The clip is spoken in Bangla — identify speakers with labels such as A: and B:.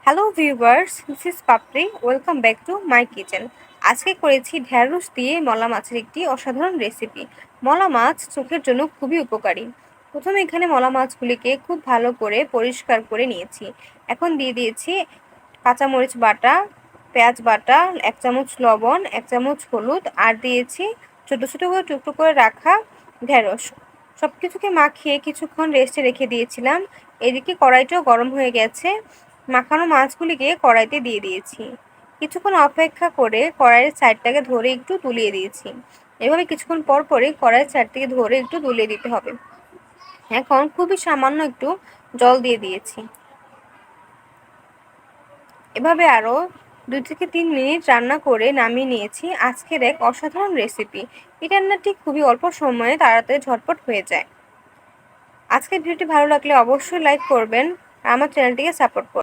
A: Hello viewers, this is Papri. Welcome back to my kitchen. আজকে করেছি ঢ্যাঁড়স দিয়ে মলা মাছের একটি অসাধারণ রেসিপি। মলা মাছ চোখের জন্য খুবই উপকারী। প্রথমে এখানে মলা মাছগুলিকে খুব ভালো করে পরিষ্কার করে নিয়েছি। এখন দিয়ে দিয়েছি কাঁচামরিচ বাটা, পেঁয়াজ বাটা, 1 চামচ লবণ, 1 চামচ হলুদ, আর দিয়েছি ছোটো ছোটো করে টুকরো করে রাখা ঢ্যাঁড়স। সব কিছুকে মাখিয়ে কিছুক্ষণ রেস্টে রেখে দিয়েছিলাম। এদিকে কড়াইটাও গরম হয়ে গেছে। মাখানো মাছগুলিকে কড়াইতে দিয়ে দিয়েছি। কিছুক্ষণ অপেক্ষা করে কড়াইয়ের সাইডটাকে ধরে একটু তুলিয়ে দিয়েছি। এভাবে কিছুক্ষণ পর পরই কড়াইয়ের সাইড থেকে ধরে একটু তুলিয়ে দিতে হবে। এখন খুবই সামান্য একটু জল দিয়ে দিয়েছি। এভাবে আরও 2 থেকে 3 মিনিট রান্না করে নামিয়ে নিয়েছি আজকের এক অসাধারণ রেসিপি। এই রান্নাটি খুবই অল্প সময়ে তাড়াতাড়ি ঝটপট হয়ে যায়। আজকের ভিডিওটি ভালো লাগলে অবশ্যই লাইক করবেন আর আমার চ্যানেলটিকে সাপোর্ট করবেন।